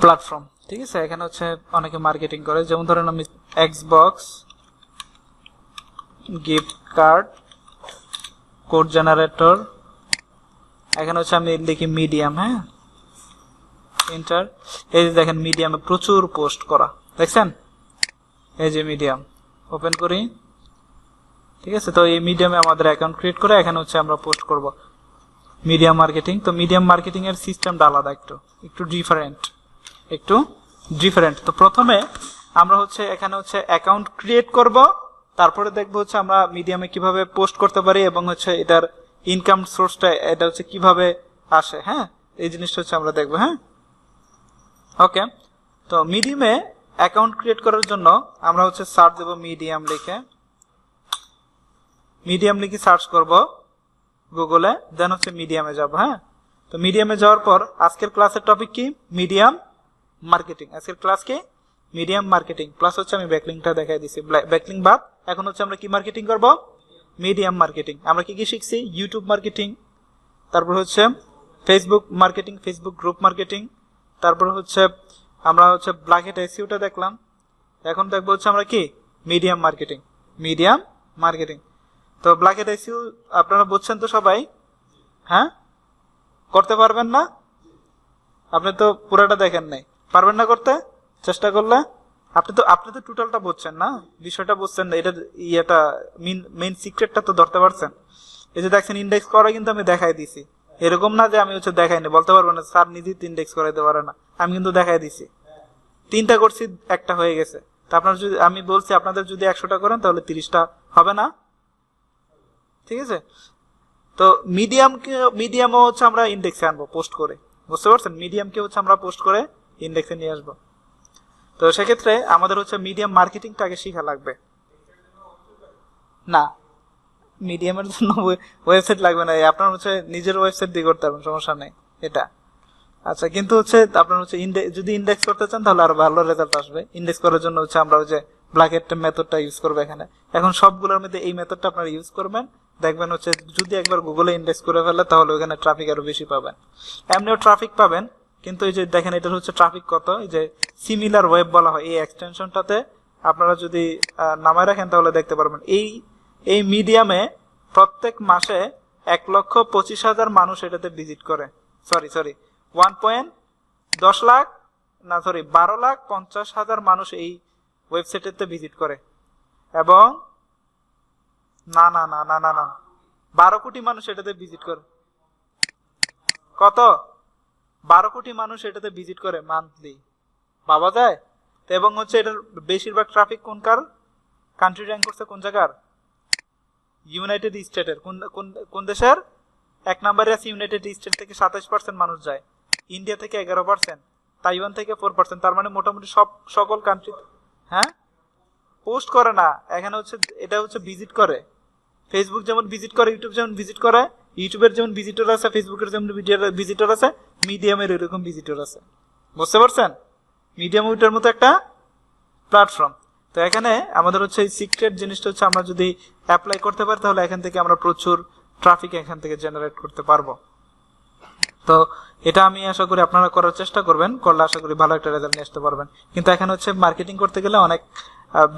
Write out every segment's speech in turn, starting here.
Platform, ঠিক আছে। এখানে হচ্ছে অনেকে মার্কেটিং করে, যেমন ধরেন আমি Xbox, gift card, code generator, এখানে হচ্ছে আমি লিখি মিডিয়াম, হ্যাঁ, এন্টার। এই যে দেখেন মিডিয়ামে প্রচুর পোস্ট করা, দেখছেন, এই যে মিডিয়াম ওপেন করি, ঠিক আছে। তো এই মিডিয়ামে আমাদের অ্যাকাউন্ট ক্রিয়েট করে এখানে হচ্ছে আমরা পোস্ট করব মিডিয়াম মার্কেটিং। তো মিডিয়াম মার্কেটিং এর সিস্টেমটা আলাদা, একটু ডিফারেন্ট। তো প্রথমে আমরা হচ্ছে এখানে হচ্ছে অ্যাকাউন্ট ক্রিয়েট করব, তারপরে দেখবো হচ্ছে আমরা মিডিয়ামে কিভাবে পোস্ট করতে পারি এবং হচ্ছে এটার ইনকাম সোর্সটা এটা হচ্ছে কিভাবে আসে, হ্যাঁ, এই জিনিসটা হচ্ছে আমরা দেখবো, হ্যাঁ। ওকে, তো মিডিয়ামে অ্যাকাউন্ট ক্রিয়েট করার জন্য আমরা হচ্ছে সার্চ দেব মিডিয়াম লিখে সার্চ করব গুগলে, দেন হচ্ছে মিডিয়ামে যাব, হ্যাঁ। তো মিডিয়ামে যাওয়ার পর আজকের ক্লাসের টপিক কি? Medium marketing. আজকের ক্লাস কি? Medium marketing. প্লাস হচ্ছে আমি ব্যাকলিংকটা দেখাই দিছি, ব্যাকলিং বাদ এখন হচ্ছে আমরা কি মার্কেটিং করব? Medium marketing. আমরা কি কি শিখছি? ইউটিউব মার্কেটিং, তারপর হচ্ছে Facebook marketing, Facebook group marketing, তারপর হচ্ছে আমরা হচ্ছে ব্ল্যাক হ্যাট এসইওটা দেখলাম। এখন দেখবো হচ্ছে আমরা কি মিডিয়াম মার্কেটিং। তো ব্ল্যাক হ্যাট এসইও আপনারা বুঝছেন তো সবাই, হ্যাঁ? করতে পারবেন না? আপনি তো পুরোটা দেখেন নাই, পারবেন না করতে? চেষ্টা করলে আপনি তো টোটালটা বুঝছেন না, বিষয়টা বুঝছেন না, এটা ইয়েটা মেইন সিক্রেটটা তো ধরতে পারছেন। এই যে দেখছেন ইন্ডেক্স করা কিন্তু আমি দেখাই দিছি, এরকম না যে আমি হচ্ছে দেখাইনি, বলতে পারবেন না স্যার নিজেই তো ইন্ডেক্স করাইতে পারে না, আমি কিন্তু দেখাই দিছি। 3টা করছি, একটা হয়ে গেছে। তা আপনার যদি আমি বলছি আপনাদের যদি 100টা করেন তাহলে 30টা হবে না, ঠিক আছে। তো মিডিয়ামও হচ্ছে আমরা ইন্ডেক্সে আনবো পোস্ট করে, বুঝতে পারছেন? মিডিয়ামকে হচ্ছে আমরা পোস্ট করে ইন্ডেক্সে নিয়ে আসবো। তো সেক্ষেত্রে আমাদের হচ্ছে মিডিয়াম মার্কেটিংটা আগে শেখা লাগবে। না, মিডিয়ামের জন্য ওয়েবসাইট লাগবে না, আপনার হচ্ছে নিজের ওয়েবসাইট দিয়ে করতে পারবেন, সমস্যা নেই এটা। আচ্ছা, কিন্তু হচ্ছে আপনার হচ্ছে যদি ইন্ডেক্স করতে চান তাহলে আরো ভালো রেজাল্ট আসবে। ইন্ডেক্স করার জন্য হচ্ছে আমরা ওই যে ব্ল্যাকেট মেথডটা ইউজ করবো এখানে। এখন সবগুলোর মধ্যে এই মেথডটা আপনারা ইউজ করবেন, দেখবেন হচ্ছে যদি একবার গুগলে ইন্ডেক্স করে ফেলে তাহলে ওখানে ট্রাফিক আরো বেশি পাবেন। এমনিও ট্রাফিক পাবেন, কিন্তু এই যে দেখেন এটার হচ্ছে ট্রাফিক কত, এই যে সিমিলার ওয়েব বলা হয় এই এক্সটেনশনটাতে আপনারা যদি নামায় রাখেন তাহলে দেখতে পারবেন এই মিডিয়ামে প্রত্যেক মাসে 1,25,000 মানুষ এটাতে ভিজিট করে। সরি 12,50,000 মানুষ এই ওয়েবসাইটেতে ভিজিট করে, এবং না 12 কোটি মানুষ এটাতে ভিজিট করে। কত? 12 কোটি মানুষ এটাতে ভিজিট করে মান্থলি, ভাবা যায়? এবং হচ্ছে এটার বেশিরভাগ ট্রাফিক কোনকার কান্ট্রি র্যাঙ্ক করছে, কোন জায়গার? ইউনাইটেড স্টেটের। কোন দেশের? 1 নম্বরে আছে ইউনাইটেড স্টেট থেকে 27% মানুষ যায়, ইন্ডিয়া থেকে 11%, তাইওয়ান থেকে 4%। তার মানে মোটামুটি সকল কান্ট্রি, হ্যাঁ, পোস্ট করে না, এখানে হচ্ছে এটা হচ্ছে ভিজিট করে। ফেসবুক যেমন ভিজিট করে, ইউটিউব যেমন ভিজিট করে, ইউটিউবের যেমন ভিজিটর আছে, ফেসবুকের যেমন ভিজিটর আছে, মিডিয়ামের এরকম ভিজিটর আছে, বুঝতে পারছেন? মিডিয়াম ওইটার মতো একটা প্ল্যাটফর্ম। তো এখানে আমাদের হচ্ছে এই সিক্রেট জিনিসটা হচ্ছে আমরা যদি অ্যাপ্লাই করতে পারি তাহলে এখান থেকে আমরা প্রচুর ট্রাফিক এখান থেকে জেনারেট করতে পারবো। তো এটা আমি আশা করি আপনারা করার চেষ্টা করবেন, করলে আশা করি ভালো একটা রেজাল্ট নিয়ে আসতে পারবেন। কিন্তু এখানে হচ্ছে মার্কেটিং করতে গেলে অনেক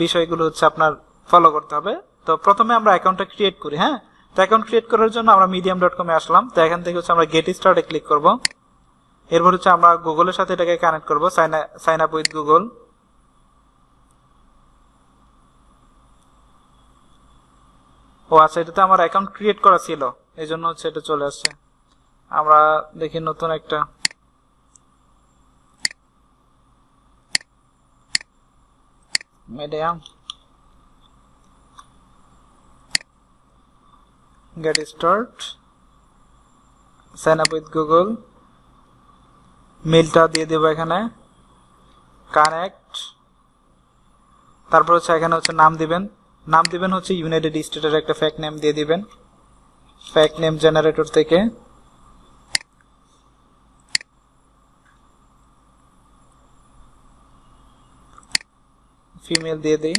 বিষয়গুলো হচ্ছে আপনার ফলো করতে হবে। তো প্রথমে আমরা অ্যাকাউন্টটা ক্রিয়েট করি, হ্যাঁ। তো অ্যাকাউন্ট ক্রিয়েট করার জন্য আমরা medium.com এ আসলাম। তো এখান থেকে হচ্ছে আমরা গেট স্টার্টে ক্লিক করব। এরপর হচ্ছে আমরা গুগলের সাথে এটাকে কানেক্ট করব, সাইন আপ উইথ গুগল। ও আচ্ছা, এটাতে আমার অ্যাকাউন্ট ক্রিয়েট করা ছিল, এই জন্য হচ্ছে এটা চলে আসছে। আমরা দেখি নতুন একটা medium, get start, sign up with Google, মেলটা দিয়ে দেবো এখানে, কানেক্ট। তারপর হচ্ছে এখানে হচ্ছে নাম দিবেন হচ্ছে ইউনাইটেড স্টেটের একটা ফেক নেম দিয়ে দিবেন, ফেক নেম জেনারেটর থেকে। ফিমেল দিয়ে দিই।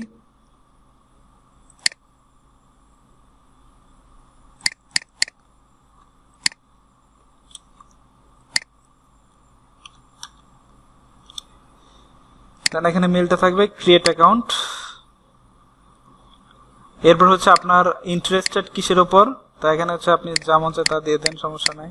দেন এখানে মেলটা থাকবে ক্রিয়েট অ্যাকাউন্ট। এরপর হচ্ছে আপনার ইন্টারেস্টেড কিসের উপর, তো এখানে হচ্ছে আপনি যা মন চায় তা দিয়ে দেন, সমস্যা নাই।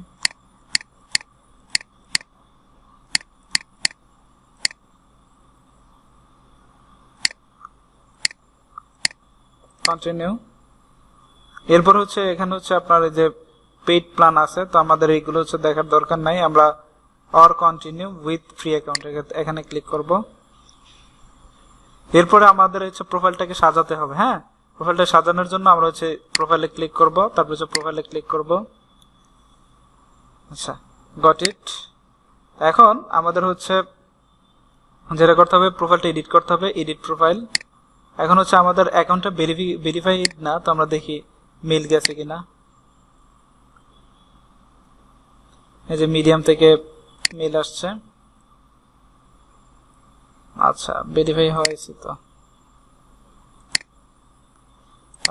কন্টিনিউ। এরপর হচ্ছে এখানে হচ্ছে আপনার এই যে পেইড প্ল্যান আছে, তো আমাদের এইগুলো হচ্ছে দেখার দরকার নাই, আমরা or continue with free account এখানে ক্লিক করব। এরপরে আমাদের হচ্ছে প্রোফাইলটাকে সাজাতে হবে। হ্যাঁ, প্রোফাইলটা সাজানোর জন্য আমরা হচ্ছে প্রোফাইলে ক্লিক করব, তারপর হচ্ছে প্রোফাইলে ক্লিক করব। আচ্ছা, গট ইট। এখন আমাদের হচ্ছে যেটা করতে হবে, প্রোফাইলটা এডিট করতে হবে, এডিট প্রোফাইল। এখন হচ্ছে আমাদের অ্যাকাউন্টটা ভেরিফাইড না, তো আমরা দেখি মেল গেছে কিনা। এই যে মিডিয়াম থেকে মেল আসছে। আচ্ছা, ভেরিফাই হয়েছে তো।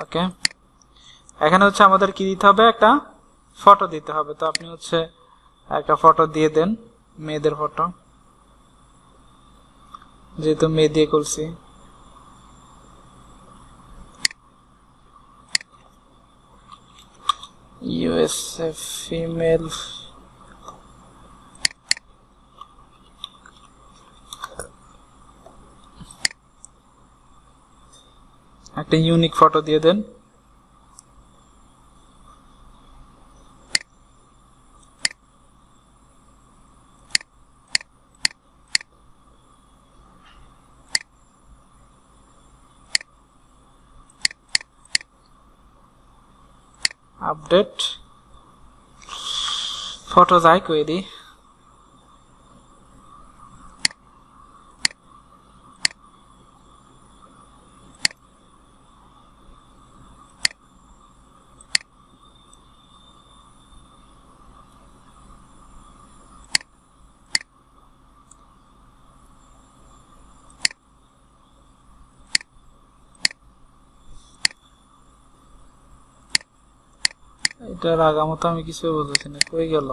ওকে, এখানে হচ্ছে আমাদের কি দিতে হবে, একটা ফটো দিতে হবে। তো আপনি হচ্ছে একটা ফটো দিয়ে দেন, মেয়েদের ফটো, যেহেতু মেয়ে দিয়ে করছি। ইউএসএ ফিমেল, একটা ইউনিক ফটো দিয়ে দেন। আপডেট ফটো যাই কই দি। এটার আগামত আমি কিছু বুঝতেছি না, কই গেল।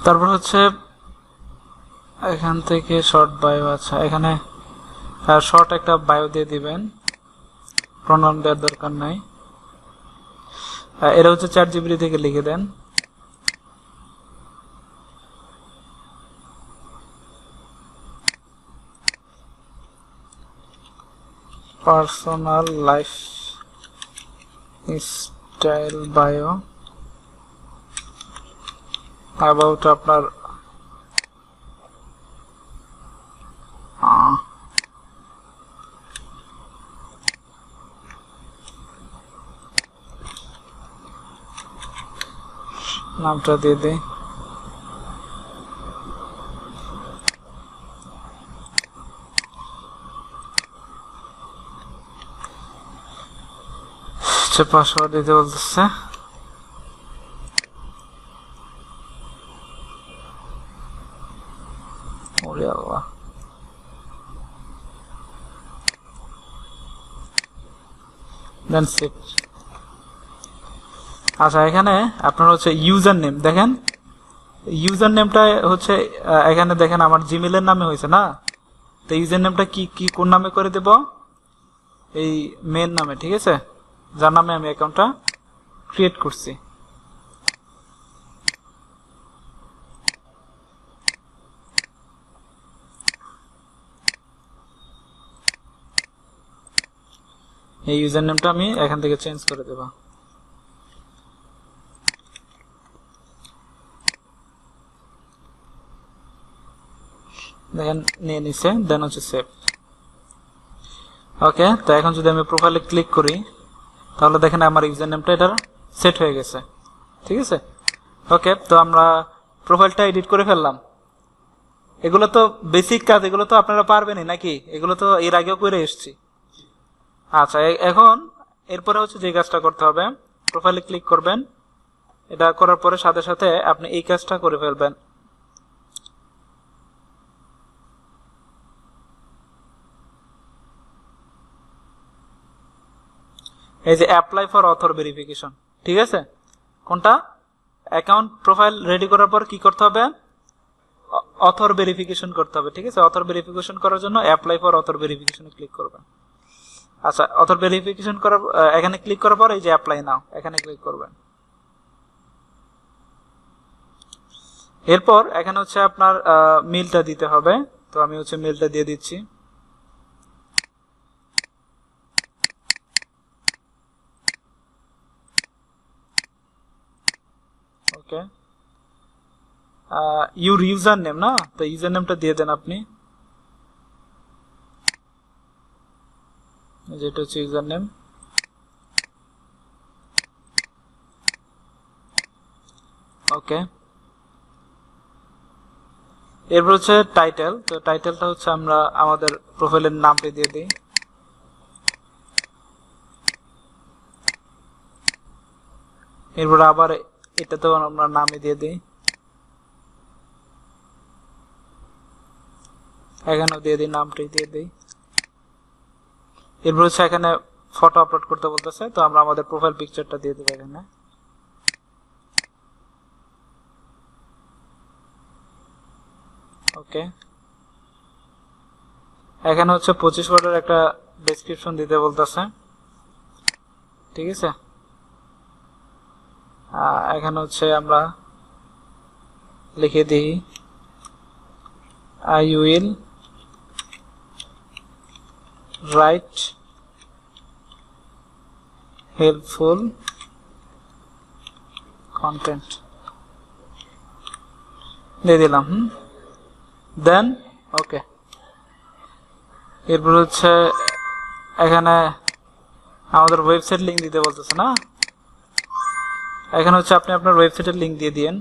তারপর হচ্ছে এখান থেকে শর্ট বায়ো। আচ্ছা, এখানে শর্ট একটা বায়ো দিয়ে দিবেন, প্রণাম দেওয়ার দরকার নাই। এটা হচ্ছে চ্যাটজিপিটি থেকে লিখে দেন। Personal lifestyle bio about আপনার নামটা দিয়ে দিই। পাসওয়ার্ড দিতে বলতেছে। ওরে আল্লাহ, দেন সেভ। আচ্ছা, এখানে আপনার হচ্ছে ইউজার নেম দেখেন, ইউজার নেমটা হচ্ছে এখানে দেখেন আমার জিমেলের নামে হয়েছে না, তো ইউজার নেমটা কি কি কোন নামে করে দেব, এই মেন নামে, ঠিক আছে, যার নামে আমি অ্যাকাউন্টটা ক্রিয়েট করছি। এই ইউজার নেমটা আমি এখান থেকে চেঞ্জ করে দেব। দেখেন নিয়ে নিছে, দেন হচ্ছে সেভ। ওকে, তো এখন যদি আমি প্রোফাইলে ক্লিক করি তাহলে দেখেন আমার ইউজার নেমটা এটার সেট হয়ে গেছে। ঠিক আছে, ওকে, তো আমরা প্রোফাইলটা এডিট করে ফেললাম। এগুলো তো বেসিক কাজ, এগুলো তো আপনারা পারবেনই নাকি? এগুলো তো এর আগেও করে এসেছি। আচ্ছা, এখন এরপরে হচ্ছে যে কাজটা করতে হবে, প্রোফাইলে ক্লিক করবেন, এটা করার পরে সাথে সাথে আপনি এই কাজটা করে ফেলবেন। এই যে অ্যাপ্লাই ফর অথর ভেরিফিকেশন, ঠিক আছে? কোনটা? অ্যাকাউন্ট প্রোফাইল রেডি করার পর কি করতে হবে? অথর ভেরিফিকেশন করতে হবে। ঠিক আছে, অথর ভেরিফিকেশন করার জন্য অ্যাপ্লাই ফর অথর ভেরিফিকেশনে ক্লিক করবেন। আচ্ছা, অথর ভেরিফিকেশন করার এখানে ক্লিক করার পর এই যে অ্যাপ্লাই নাও, এখানে ক্লিক করবেন। এরপর এখানে হচ্ছে আপনার মেলটা দিতে হবে, তো আমি হচ্ছে মেলটা দিয়ে দিচ্ছি। ওকে, ইউর ইউজার নেম না, তো ইউজার নেমটা দিয়ে দেন আপনি, যেটা হচ্ছে ইউজার নেম। ওকে, এরপর হচ্ছে টাইটেল, তো টাইটেলটা হচ্ছে আমরা আমাদের প্রোফাইলের নামটা দিয়ে দিই। এরপর আবার এটাতেও আমরা নামে দিয়ে দিই, এখানেও দিয়ে দিই, নামটাই দিয়ে দিই। এরপর হচ্ছে এখানে ফটো আপলোড করতে বলতেছে, তো আমরা আমাদের প্রোফাইল পিকচারটা দিয়ে দেবো এখানে। ওকে, এখানে হচ্ছে 25 ওয়ার্ডের একটা ডেসক্রিপশন দিতে বলতেছে। ঠিক আছে, এখানে হচ্ছে আমরা লিখে দিই I will write helpful content দিয়ে দিলাম। দেন ওকে, এরপর হচ্ছে এখানে আমাদের ওয়েবসাইট লিংক দিতে বলতেছে না, এখানে হচ্ছে আপনি আপনার ওয়েবসাইটের লিংক দিয়ে দিন।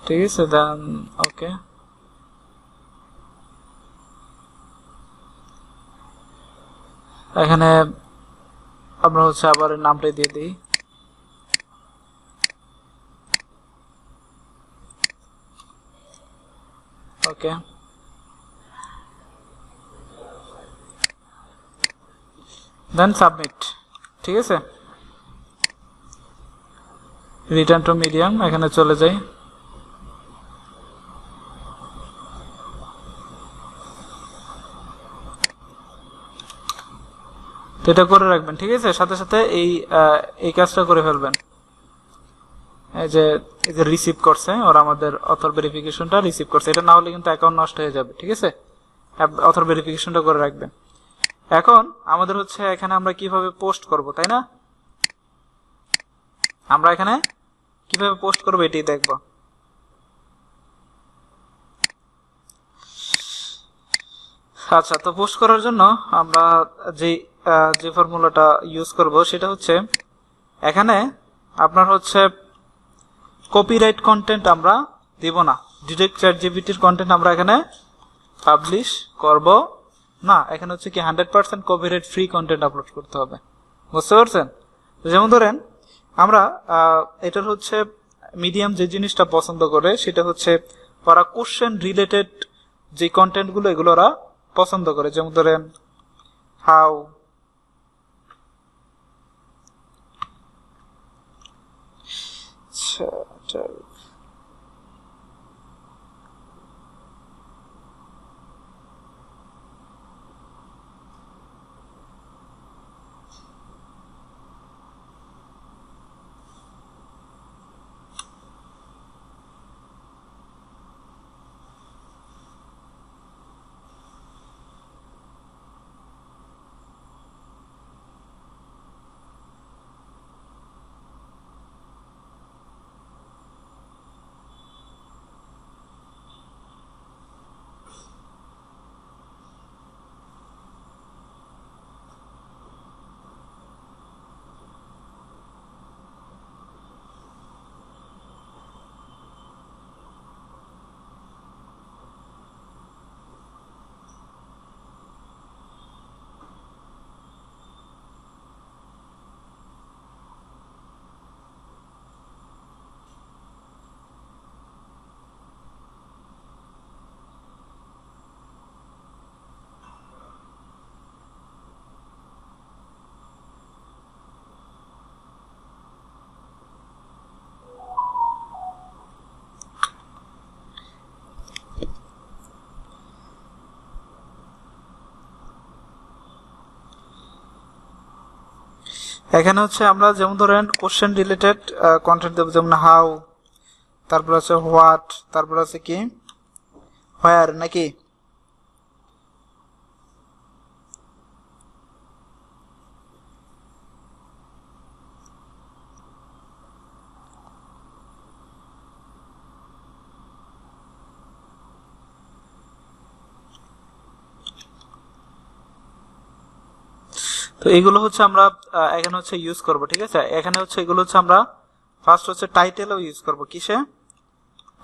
ঠিক আছে, দেন ওকে, এখানে আমরা হচ্ছে আবার নামটাই দিয়ে দিই। ওকে, দেন সাবমিট। ঠিক আছে, রিটার্ন টু মিডিয়াম, এখানে চলে যাই। তো এটা করে রাখবেন। ঠিক আছে, সাথে সাথে এই কাজটা করে ফেলবেন। এই যে রিসিভ করছে ওরা, আমাদের অথর ভেরিফিকেশনটা রিসিভ করছে, এটা না হলে কিন্তু অ্যাকাউন্ট নষ্ট হয়ে যাবে। ঠিক আছে, অথর ভেরিফিকেশনটা করে রাখবেন। এখন আমাদের হচ্ছে এখানে আমরা কিভাবে পোস্ট করব, তাই না? আমরা এখানে কিভাবে পোস্ট করবো এটাই দেখব। আচ্ছা, তো পোস্ট করার জন্য আমরা যে ফর্মুলাটা ইউজ করব সেটা হচ্ছে, এখানে আপনার হচ্ছে কপিরাইট কন্টেন্ট আমরা দিব না, ডিরেক্ট চ্যাটজিপিটির কন্টেন্ট আমরা এখানে পাবলিশ করব না। এখানে হচ্ছে কি 100% কপিরাইট ফ্রি কন্টেন্ট আপলোড করতে হবে, বুঝতে পারছেন? যেমন ধরেন আমরা এটার হচ্ছে মিডিয়াম যে জিনিসটা পছন্দ করে সেটা হচ্ছে ওরা কোশ্চেন রিলেটেড যে কন্টেন্ট গুলো এগুলো ওরা পছন্দ করে। যেমন ধরেন হাউ এখানে হচ্ছে আমরা যেমন ধরেন কোশ্চেন রিলেটেড কন্টেন্ট দেব, যেমন হাউ, তারপর আছে হোয়াট, তারপর আছে কি হোয়ার নাকি। তো এগুলো হচ্ছে আমরা এখানে হচ্ছে ইউজ করব, ঠিক আছে। এখানে হচ্ছে এগুলো হচ্ছে আমরা ফার্স্ট হচ্ছে টাইটেলও ইউজ করব। কিসে?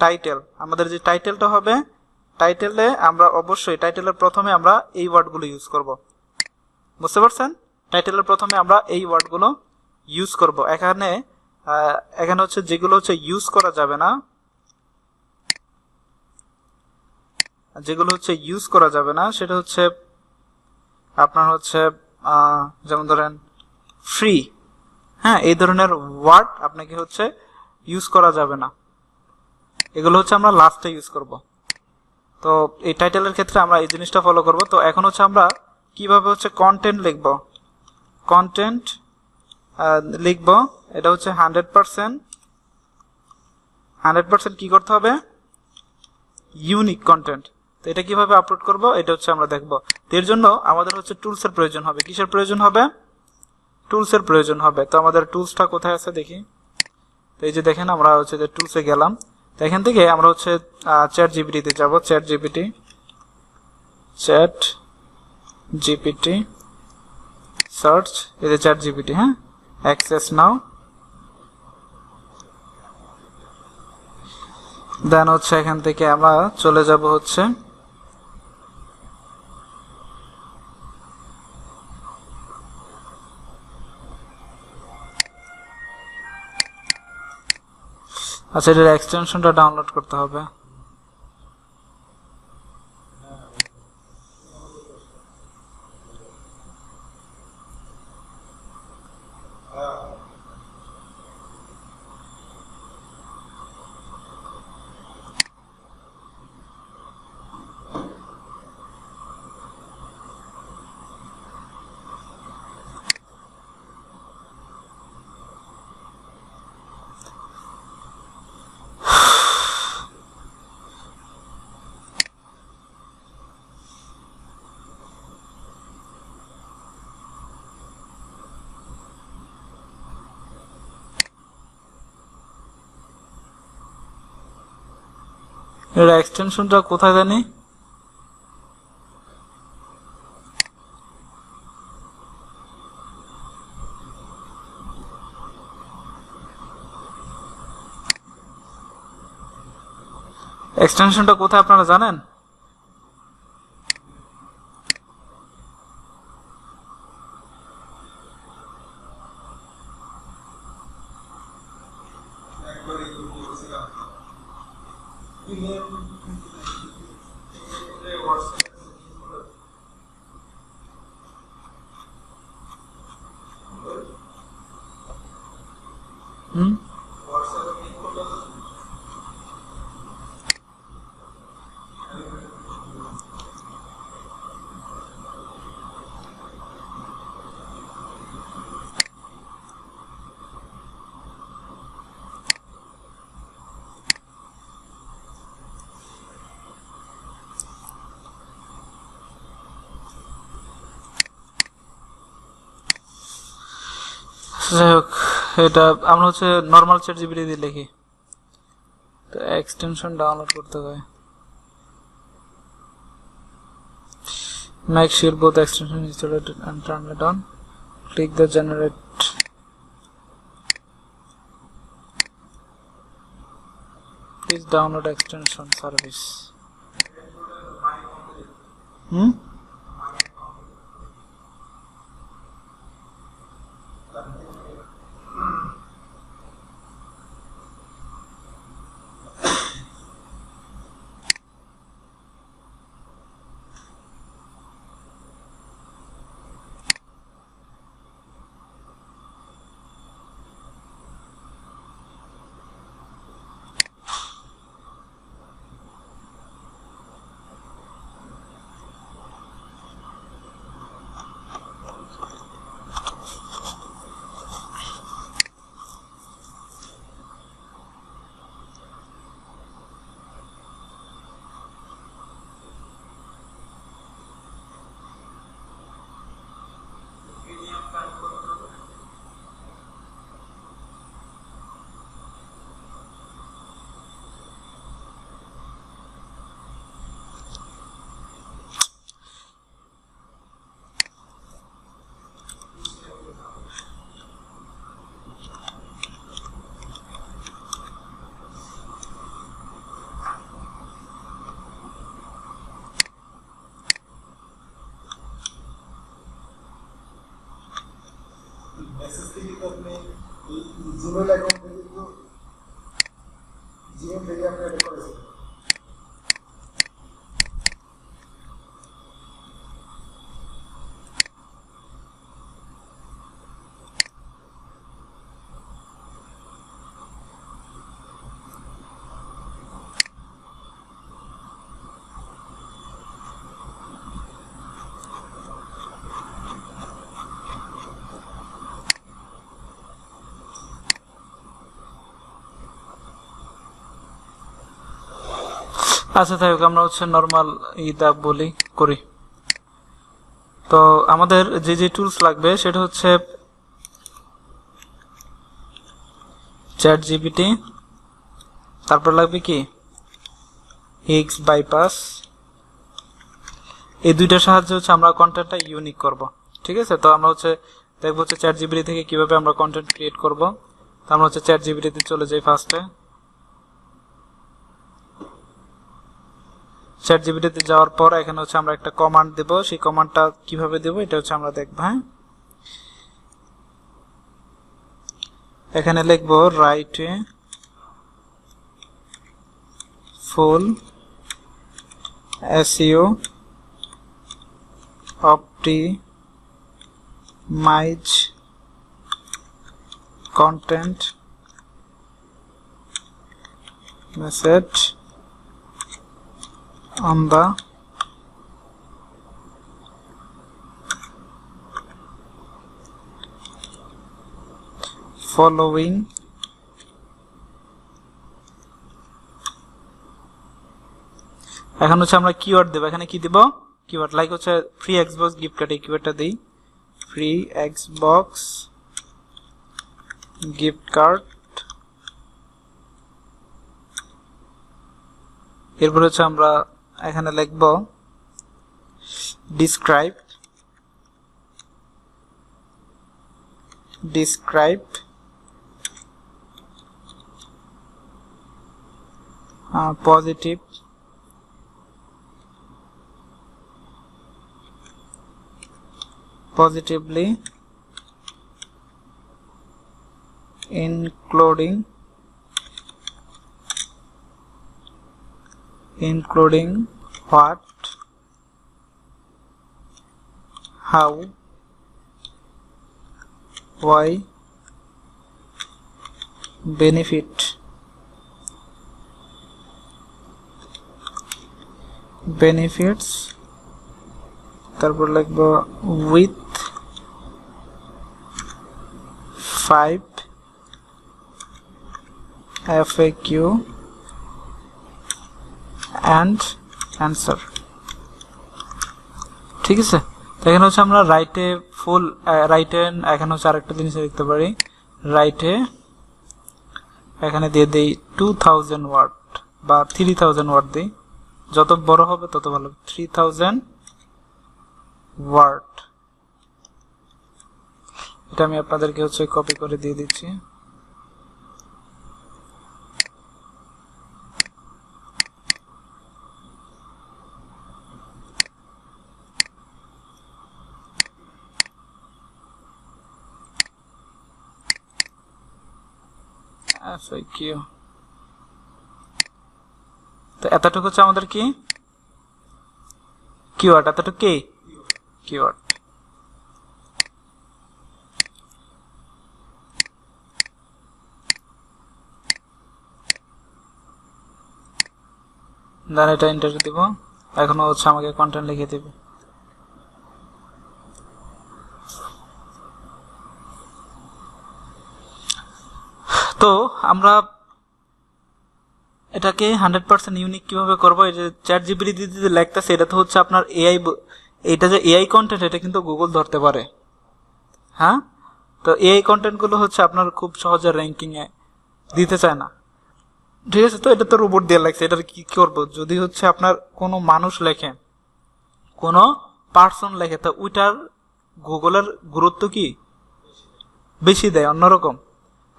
টাইটেল। আমাদের যে টাইটেলটা হবে, টাইটেলে আমরা অবশ্যই টাইটেলের প্রথমে আমরা এই ওয়ার্ডগুলো ইউজ করব। বুঝতে পারছেন? টাইটেলের প্রথমে আমরা এই ওয়ার্ডগুলো ইউজ করব। এখানে এখানে হচ্ছে যেগুলো হচ্ছে ইউজ করা যাবে না, যেগুলো হচ্ছে ইউজ করা যাবে না সেটা হচ্ছে আপনার হচ্ছে যেমন ধরেন ফ্রি, হ্যাঁ, এই ধরনের ওয়ার্ড আপনাকে হচ্ছে ইউজ করা যাবে না। এগুলো হচ্ছে আমরা লাস্টে ইউজ করব। তো এই টাইটেলের ক্ষেত্রে আমরা এই জিনিসটা ফলো করব। তো এখন হচ্ছে আমরা কিভাবে হচ্ছে কন্টেন্ট লিখব, কন্টেন্ট লিখব। এটা হচ্ছে 100% কি করতে হবে? Unique content. তো এটা কিভাবে আপলোড করব এটা হচ্ছে আমরা দেখব। এর জন্য আমাদের হচ্ছে টুলসের প্রয়োজন হবে। কিসের প্রয়োজন হবে? টুলসের প্রয়োজন হবে। তো আমাদের টুলসটা কোথায় আছে দেখি। তো এই যে দেখেন আমরা হচ্ছে যে টুলসে গেলাম। তো এখান থেকে আমরা হচ্ছে চ্যাট জিপিটিতে যাব। চ্যাট জিপিটি সার্চ, এই যে চ্যাট জিপিটি, হ্যাঁ, অ্যাক্সেস নাও। দেন হচ্ছে এখান থেকে আমরা চলে যাব হচ্ছে আচ্ছা, এটার এক্সটেনশনটা ডাউনলোড করতে হবে। এর এক্সটেনশনটা কোথায় জানি? এক্সটেনশনটা কোথায় আপনারা জানেন? হুম, যাই হোক, এটা আমরা হচ্ছে নর্মাল চ্যাট জিপিটি দিয়ে লিখি। তো এক্সটেনশন ডাউনলোড করতে হয়। Make sure both extension is installed and turn it on. Click the generate. Please download extension service. আপনি জিমেল অ্যাকাউন্ট থেকে কিন্তু জিমেল থেকে আপনি এটা করেছেন। আচ্ছা তাই হোক, আমরা হচ্ছে নর্মাল ইটা বলি করি। তো আমাদের যে যে টুলস লাগবে সেটা হচ্ছে চ্যাট জিপিটি, তারপর লাগবে কি এক্স বাইপাস। এই দুইটার সাহায্যে হচ্ছে আমরা কন্টেন্টটা ইউনিক করব। ঠিক আছে, তো আমরা হচ্ছে দেখবো হচ্ছে চ্যাট জিপিটি থেকে কিভাবে আমরা কন্টেন্ট ক্রিয়েট করব। তো আমরা হচ্ছে চ্যাট জিপিটিতে চলে যাই। ফার্স্টে চ্যাট জিপিটিতে যাওয়ার পর এখানে হচ্ছে আমরা একটা কমান্ড দেব। সেই কমান্ডটা কিভাবে দেব এটা হচ্ছে আমরা দেখব। হ্যাঁ, এখানে লিখবো write a full SEO optimise content message on the following এখন হচ্ছে আমরা কিওয়ার্ড দেব। এখানে কি দেব? কিওয়ার্ড লাইক হচ্ছে ফ্রি এক্সবক্স গিফট কার্ড, এই কিওয়ার্ডটা দেই, ফ্রি এক্সবক্স গিফট কার্ড। এরপর হচ্ছে আমরা এখানে লিখব describe positively including what, how, why, benefits, তারপর লিখবো with 5 FAQ and answer। ঠিক আছে, তো এখানে হচ্ছে আমরা রাইটে ফুল রাইটে এখানে হচ্ছে আরেকটা জিনিস লিখতে পারি। রাইটে এখানে দিয়ে দেই 2000 ওয়ার্ড বা 3000 ওয়ার্ড দিই, যত বড় হবে তত ভালো। 3000 ওয়ার্ড, এটা আমি আপনাদেরকে হচ্ছে কপি করে দিয়ে দিচ্ছি। তো এতটুকু হচ্ছে আমাদের কি কিওয়ার্ড, এতটুকু কি কিওয়ার্ড। দেন এটা এন্টার দিব। এখনো হচ্ছে আমাকে কন্টেন্ট লিখে দিবে। তো আমরা এটাকে 100% ইউনিক কিভাবে করবো? এই যে চ্যাট জিপিটি দিতে লেখতেছে, এটা তো হচ্ছে আপনার এআই, এটা যে এআই কন্টেন্ট এটা কিন্তু গুগল ধরতে পারে। হ্যাঁ, তো এআই কন্টেন্ট গুলো হচ্ছে আপনার খুব সহজে র্যাঙ্কিং এ দিতে চায় না। ঠিক আছে, তো এটা তো রোবট দিয়ে লাগছে, এটার কি করবো? যদি হচ্ছে আপনার কোনো মানুষ লেখে, কোনো পার্সন লেখে, তো ওইটার গুগলের গুরুত্ব কি বেশি দেয়, অন্যরকম।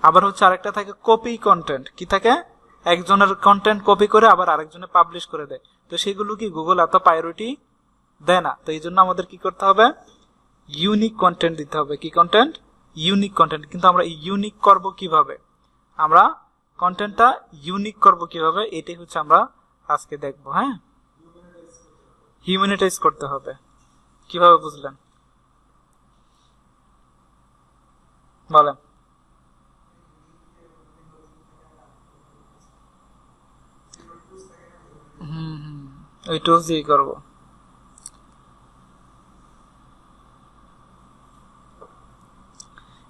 আবার হচ্ছে আরেকটা থাকে কপি কন্টেন্ট, কি থাকে একজনের কন্টেন্ট কপি করে আবার আরেকজনে পাবলিশ করে দেয়, তো সেগুলো কি গুগল এত প্রায়োরিটি দেয় না। তো এই জন্য আমাদের কি করতে হবে? ইউনিক কন্টেন্ট দিতে হবে। কি কন্টেন্ট? Unique content. কিন্তু আমরা ইউনিক করব কিভাবে, আমরা কন্টেন্টটা ইউনিক করব কিভাবে, এটাই হচ্ছে আমরা আজকে দেখব। হ্যাঁ, হিউম্যানিটাইজ করতে হবে। কিভাবে বুঝলেন বলেন? ওই টুলস দিয়ে করবো।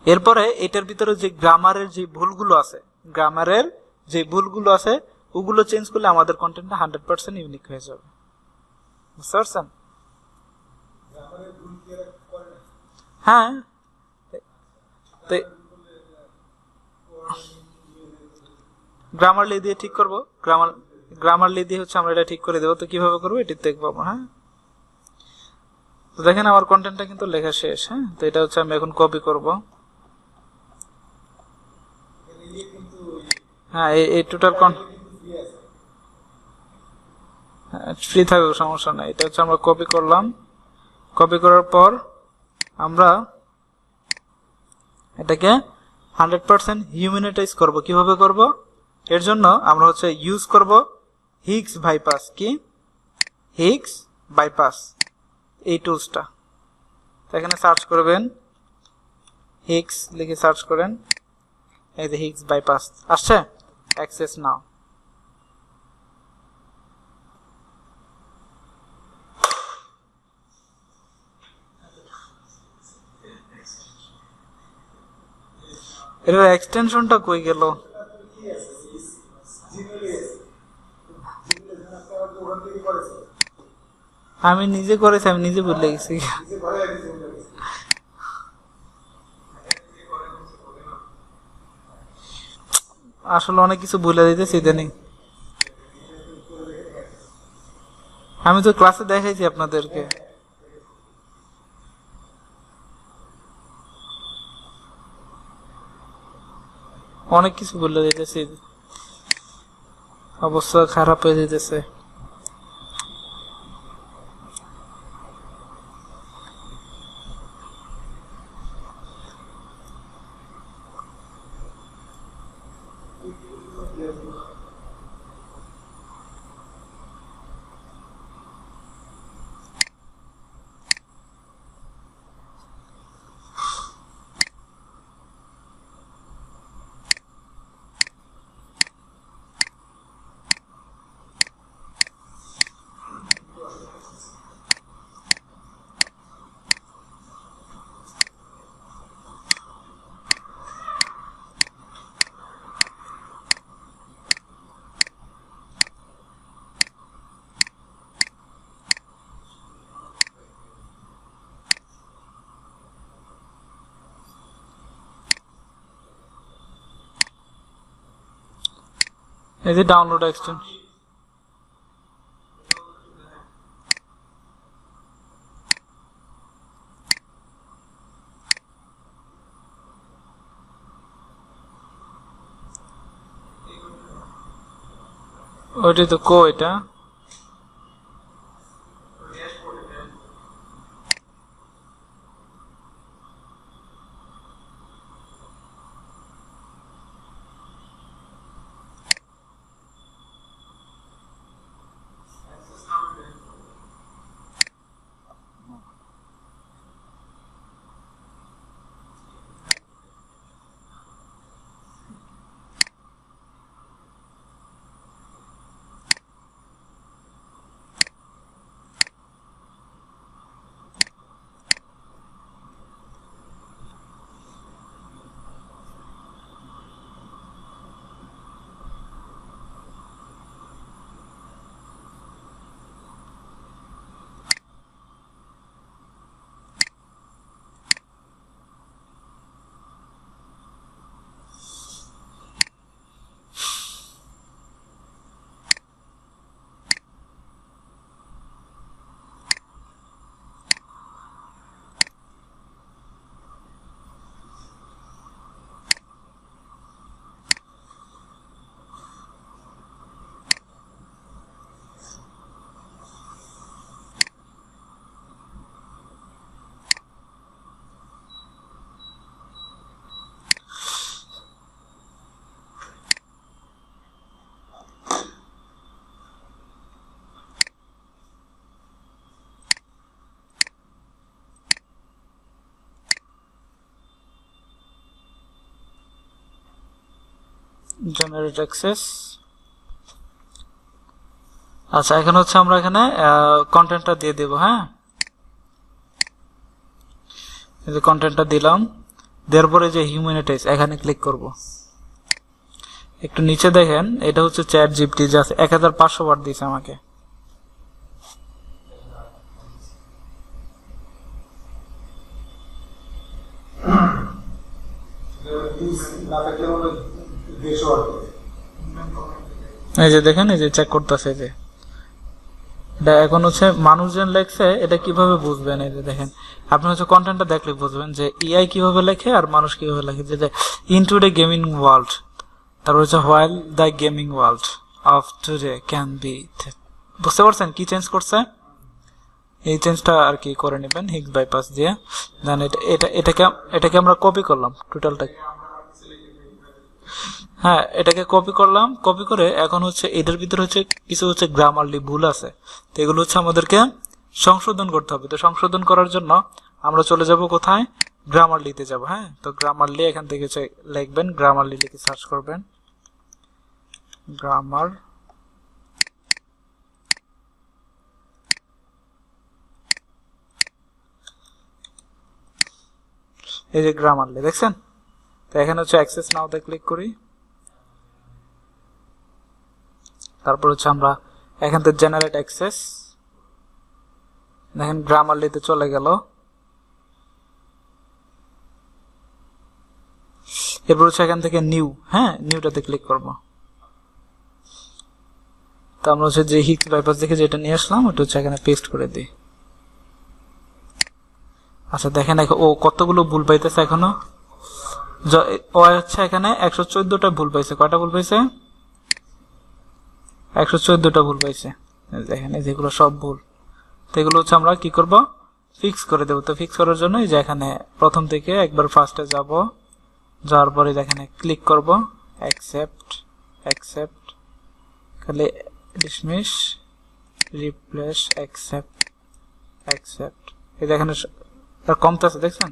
এরপরে এটার ভিতরে যে গ্রামারের যে ভুলগুলো আছে, গ্রামারের যে ভুলগুলো আছে ওগুলো চেঞ্জ করলে আমাদের কন্টেন্টটা 100% ইউনিক হয়ে যাবে। বুঝতে পারছেন? গ্রামারের ভুল কি এরা করে না? হ্যাঁ, তো গ্রামারলি দিয়ে ঠিক করবো। গ্রামারলি দিয়ে হচ্ছে আমরা এটা ঠিক করে দেবো। তো কিভাবে করবো এটি দেখবো আমরা। হ্যাঁ, তো দেখেন আমার কন্টেন্টটা কিন্তু লেখা শেষ। হ্যাঁ, তো এটা হচ্ছে আমি এখন কপি করব। এখানে ইয়ে কিন্তু হ্যাঁ, এই টোটাল কিন্তু ফ্রি আছে। ফ্রি থাকুক, সমস্যা নাই। এটা হচ্ছে আমরা কপি করলাম। কপি করার পর আমরা এটাকে 100% হিউম্যানিটাইজ করব। কিভাবে করব? এর জন্য আমরা হচ্ছে ইউজ করব হিগস বাইপাস। কি? হিগস বাইপাস, এই টুলসটা। এখানে সার্চ করবেন, হিগস লিখে সার্চ করেন, এই যে হিগস বাইপাস আসছে। অ্যাক্সেস নাও। এটার এক্সটেনশনটা কই গেল? কি আছে? জিমেলে আছে। জিমেলে যারা আপনি আবার ওখান থেকে করেছে। আমি নিজে করেছি, আমি নিজে ভুলে গেছি। নিজে ঘরে আগে জিমেলে গেছে। আসলে অনেক কিছু ভুলে দিতেছি ইদানিং। আমি তো ক্লাসে দেখাইছি আপনাদেরকে। অনেক কিছু ভুলে দিতেছি, অবস্থা খারাপ হয়ে যেতেছে। এই যে ডাউনলোড এক্সটেনশন। ওইটাই তো কো, এটা জেনারেট অ্যাক্সেস। আচ্ছা, এখন হচ্ছে আমরা এখানে কন্টেন্টটা দিয়ে দেব। হ্যাঁ, এই যে কন্টেন্টটা দিলাম, দেওয়ার পরে যে হিউম্যানিটাইজ এখানে ক্লিক করব। একটু নিচে দেখেন, এটা হচ্ছে চ্যাট জিপিটি, যা 1500 বার দিয়েছে আমাকে। না থাকলে মানে 150 আর কি। এই যে দেখেন, এই যে চেক করতেছে, যে এটা এখন হচ্ছে মানুষজন লেখছে, এটা কিভাবে বুঝবেন? এই যে দেখেন, আপনি হচ্ছে কন্টেন্টটা দেখলে বুঝবেন যে এআই কিভাবে লেখে আর মানুষ কিভাবে লেখে। যে ইনটু দ্য গেমিং ওয়ার্ল্ড, তারপর হচ্ছে while the gaming world of today can be. বুঝতে পারছেন কি চেঞ্জ করছে? এই চেঞ্জটা আর কি করে নেবেন হিগস বাইপাস দিয়ে। দেন এটাকে আমরা কপি করলাম টোটালটা। হ্যাঁ, এটাকে কপি করলাম, কপি করে এখন হচ্ছে এটার ভিতরে হচ্ছে কিছু হচ্ছে গ্রামারলি ভুল আছে, তো এগুলো হচ্ছে আমাদেরকে সংশোধন করতে হবে। তো সংশোধন করার জন্য আমরা চলে যাব কোথায়? গ্রামারলিতে যাব। হ্যাঁ, তো গ্রামারলি এখান থেকে লিখবেন, গ্রামারলি লিখে সার্চ করবেন, গ্রামার। এই যে গ্রামারলি দেখছেন। তো এখানে হচ্ছে অ্যাক্সেস নাওতে ক্লিক করি, তারপর হচ্ছে আমরা এখান থেকে জেনারেট অ্যাক্সেস, দেখেন গ্রামারলিতে চলে গেল। এরপর হচ্ছে এখান থেকে নিউ, হ্যাঁ নিউটাতে ক্লিক করব। তো আমরা হচ্ছে যে হিগস বাইপাস দেখে যেটা নিয়ে আসলাম ওটা হচ্ছে এখানে পেস্ট করে দিই। আচ্ছা দেখেন, ও কতগুলো ভুল পাইতেছে এখনো। ও হচ্ছে এখানে 114টা ভুল পাইছে। কয়টা ভুল পাইছে? 114টা ভুল পাইছে। দেখেন এই যেগুলো সব ভুল, তো এগুলো হচ্ছে আমরা কি করব? ফিক্স করে দেবো। তো ফিক্স করার জন্য এই যে এখানে প্রথম থেকে একবার ফার্স্টে যাব, যাওয়ার পরে এখানে ক্লিক করব, অ্যাকসেপ্ট, অ্যাকসেপ্ট, খালি ডিসমিস, রিপ্লেস, অ্যাকসেপ্ট, অ্যাকসেপ্ট। এই যে এখানে কমতেছে, দেখছেন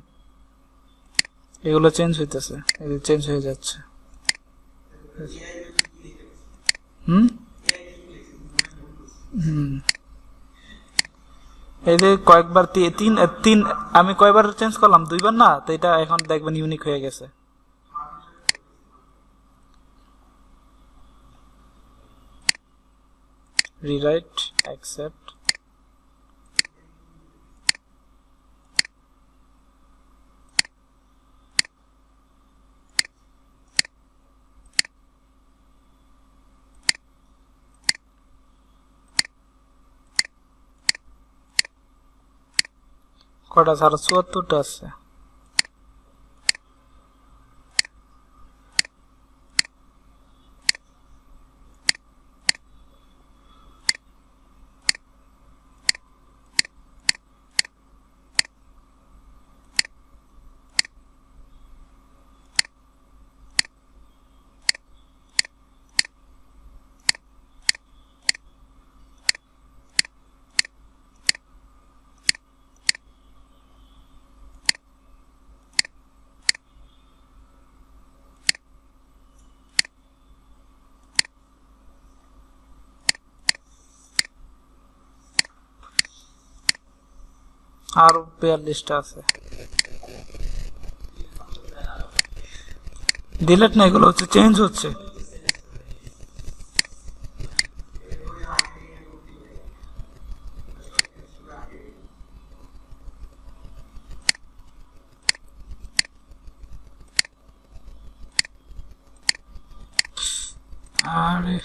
এগুলো চেঞ্জ হইতেছে, এই চেঞ্জ হয়ে যাচ্ছে। হুম হুম এই যে কয়েকবার তিন আমি কয়বার চেঞ্জ করলাম? 2বার না? তো এটা এখন দেখবেন ইউনিক হয়ে গেছে। রিরাইট, অ্যাকসেপ্ট, কটা? 74টা আছে। আরো 42টা আছে। ডিলেট না, এগুলো হচ্ছে চেঞ্জ হচ্ছে। আরে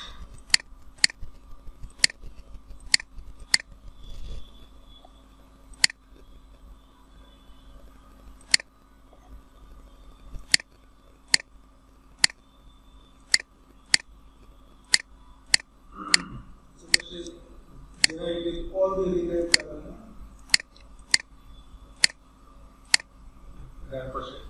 Generate all the related that person.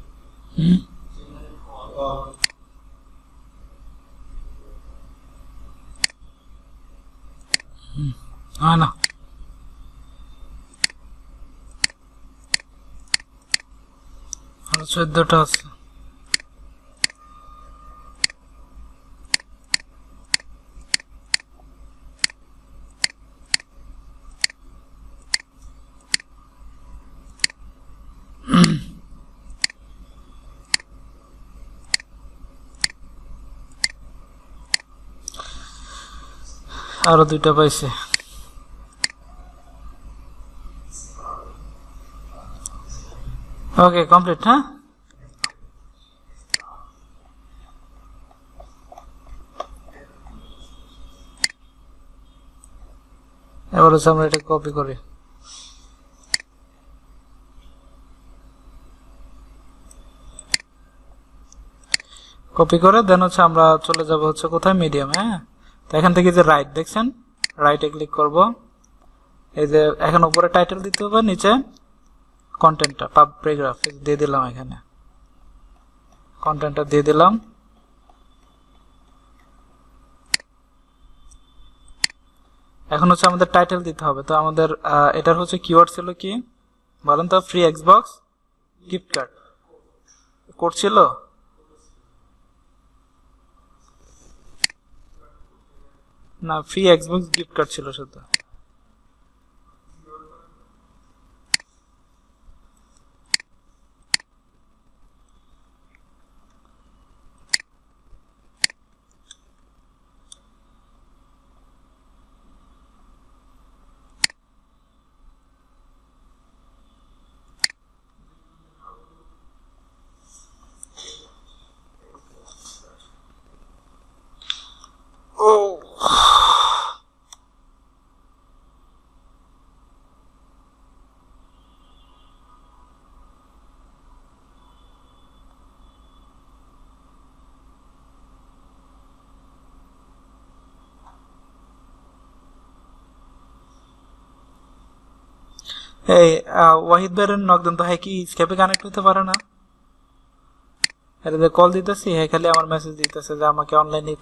হয় না। আরো 14টা আছে। আরো দুইটা পাইছে। ওকে কমপ্লিট। হ্যাঁ, এবার হচ্ছে আমরা এটা কপি করি। কপি করে দেন হচ্ছে আমরা চলে যাব হচ্ছে কোথায়, মিডিয়াম। হ্যাঁ, তো এখান থেকে যে রাইট দেখছেন, রাইটে ক্লিক করব। এই যে এখন উপরে টাইটেল দিতে হবে, নিচে কন্টেন্টটা প্যারাগ্রাফ দিয়ে দিলাম, এখানে কন্টেন্টটা দিয়ে দিলাম। এখন হচ্ছে আমাদের টাইটেল দিতে হবে। তো আমাদের এটার হচ্ছে কিওয়ার্ড ছিল কি বলেন তো? Free Xbox gift card code ছিল। না, ফ্রি এক্সবক্স গিফট কার্ড ছিল শুধু। এই ওয়াহিদ ভাইয়ের নকদান তো হ্যাঁ কি স্কাইপে কানেক্ট হতে পারে না? এটা কল দিতেছি, হ্যাঁ খালি আমার মেসেজ দিতেছে যে আমাকে অনলাইনে,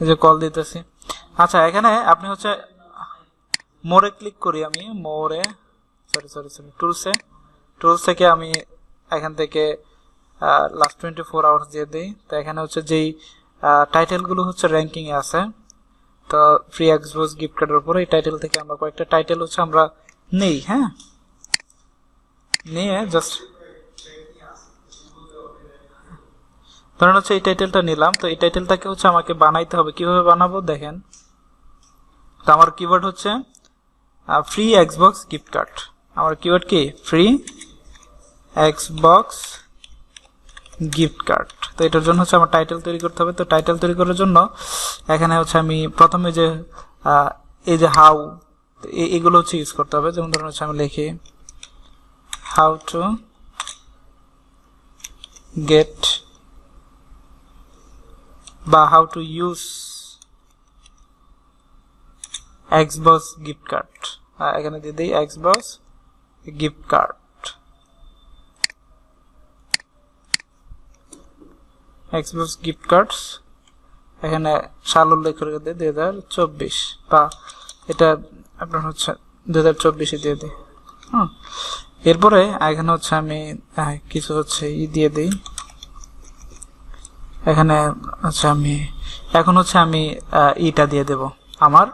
এই যে কল দিতেছি। আচ্ছা, এখানে আপনি হচ্ছে মোরে ক্লিক করি আমি, মোরে সরি টুলস থেকে আমি এখান থেকে লাস্ট 24 আওয়ার্স দিয়ে দিই। তো এখানে হচ্ছে যেই টাইটেলগুলো হচ্ছে র্যাঙ্কিং এ আছে, তো ফ্রি এক্সবক্স গিফট কার্ডের উপরে এই টাইটেল থেকে আমরা কয়েকটা টাইটেল হচ্ছে আমরা নেই। হ্যাঁ, নিয়ে জাস্ট ধরেন হচ্ছে এই টাইটেলটা নিলাম। তো এই টাইটেলটাকে হচ্ছে আমাকে বানাইতে হবে। কিভাবে বানাবো দেখেন। তো আমার কিওয়ার্ড হচ্ছে ফ্রি এক্সবক্স গিফট কার্ড। আমার কিওয়ার্ড কি? Free Xbox gift card. তো এটার জন্য হচ্ছে আমার টাইটেল তৈরি করতে হবে। তো টাইটেল তৈরি করার জন্য এখানে হচ্ছে আমি প্রথমে যে এই যে হাউ, এগুলো হচ্ছে ইউজ করতে হবে। যেমন ধরুন হচ্ছে আমি লিখি হাউ টু গেট বা how to use Xbox gift card. এখানে দিয়ে দিই Xbox gift card, Xbox gift cards. এখানে সাল উল্লেখ করে দিই 2024, বা এটা আপনার হচ্ছে 2024 দিয়ে দিই। এরপরে এখানে হচ্ছে আমি কিছু হচ্ছে দিয়ে দিই। এখানে হচ্ছে আমি এখন হচ্ছে আমি ইটা দিয়ে দেব, আমার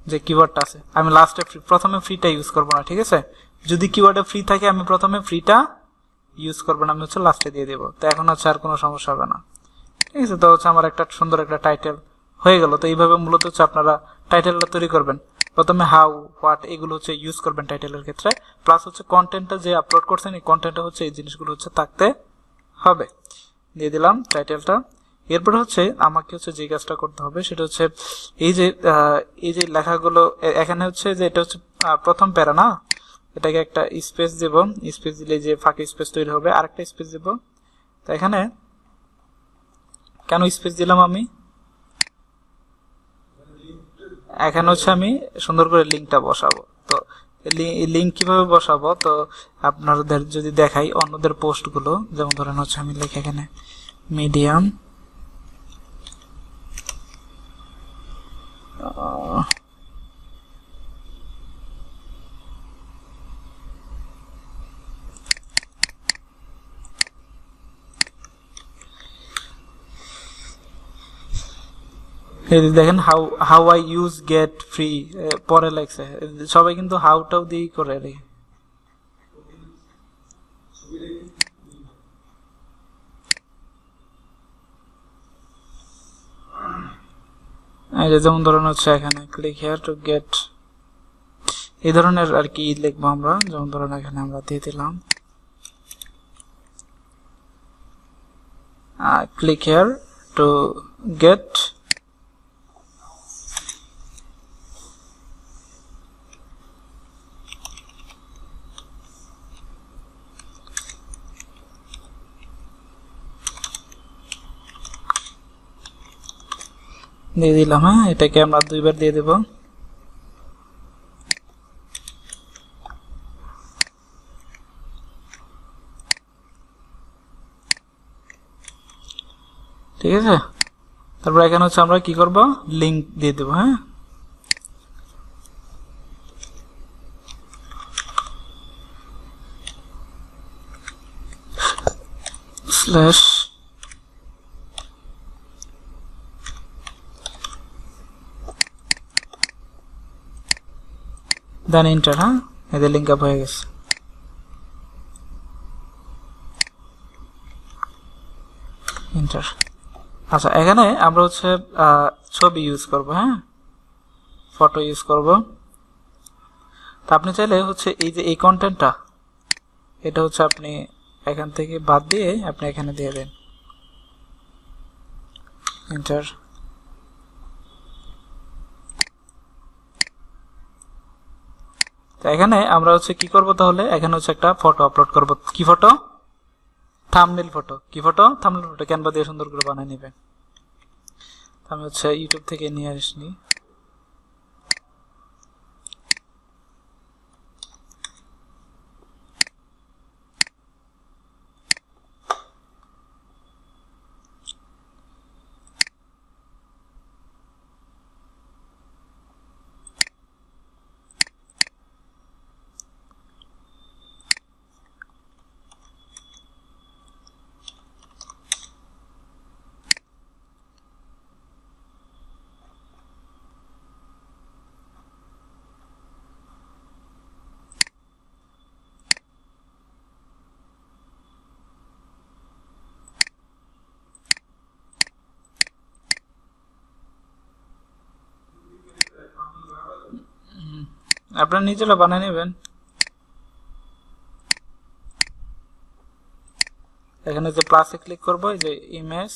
যে কিওয়ার্ডটা আছে। আমি লাস্টে প্রথমে ফ্রিটা ইউজ করব না, ঠিক আছে? যদি কিওয়ার্ডে ফ্রি থাকে আমি প্রথমে ফ্রিটা ইউজ করবো না, আমি হচ্ছে লাস্টে দিয়ে দেবো। তো এখন হচ্ছে আর কোনো সমস্যা হবে না, ঠিক আছে? তো হচ্ছে আমার একটা সুন্দর একটা টাইটেল হয়ে গেল। তো এইভাবে মূলত হচ্ছে আপনারা টাইটেলটা তৈরি করবেন। প্রথমে হাউ, হোয়াট এগুলো হচ্ছে ইউজ করবেন টাইটেলের ক্ষেত্রে। প্লাস হচ্ছে কন্টেন্টটা যে আপলোড করছেন, এই কন্টেন্টটা হচ্ছে এই জিনিসগুলো হচ্ছে থাকতে হবে। দিয়ে দিলাম টাইটেলটা। এরপরে হচ্ছে আমাকে হচ্ছে যে কাজটা করতে হবে সেটা হচ্ছে এই যে লেখাগুলো এখানে হচ্ছে যে এটা হচ্ছে প্রথম প্যারা না, এটাকে একটা স্পেস দেব। স্পেস দিলে যে ফাঁকা স্পেস তৈরি হবে, আরেকটা স্পেস দেব। তো এখানে কেন স্পেস দিলাম আমি? এখানে হচ্ছে আমি সুন্দর করে লিঙ্কটা বসাবো। তো লিঙ্ক কিভাবে বসাবো? তো আপনাদের যদি দেখাই অন্যদের পোস্টগুলো, যেমন ধরেন হচ্ছে আমি লিখে এখানে মিডিয়াম দেখেন how I use gate free, পরে লাগছে। সবাই কিন্তু হাউটাও দিয়েই করে রে। এই যে যেমন ধরুন হচ্ছে এখানে ক্লিক হিয়ার টু গেট এই ধরনের আর কি লিখবো আমরা। যেমন ধরুন এখানে আমরা দিয়ে দিলাম click here to get দিয়ে দিলাম। হ্যাঁ, এটাকে আমরা দুইবার দিয়ে দেব। ঠিক আছে, তারপর এখানে হচ্ছে আমরা কি করব, লিংক দিয়ে দেব। হ্যাঁ, স্ল্যাশ দেন এন্টার। হ্যাঁ, এদের লিংক আপ হয়ে গেছে। এন্টার। আচ্ছা, এখানে আমরা হচ্ছে ছবি ইউজ করব। হ্যাঁ, ফটো ইউজ করব। তা আপনি চাইলে হচ্ছে এই যে এই কন্টেন্টটা, এটা হচ্ছে আপনি এখান থেকে বাদ দিয়ে আপনি এখানে দিয়ে দেন। এন্টার। তো এখানে আমরা হচ্ছে কি করব, তাহলে এখানে হচ্ছে একটা ফটো আপলোড করব। কি ফটো? Thumbnail photo. কি ফটো? Thumbnail photo. ক্যানভা দিয়ে সুন্দর করে বানিয়ে নেবেন। আমি হচ্ছে ইউটিউব থেকে নিয়ে আসনি। আপনারা নিজেরা বানিয়ে নেবেন। এখানে যে প্লাসে ক্লিক করব, এই যে ইমেজ,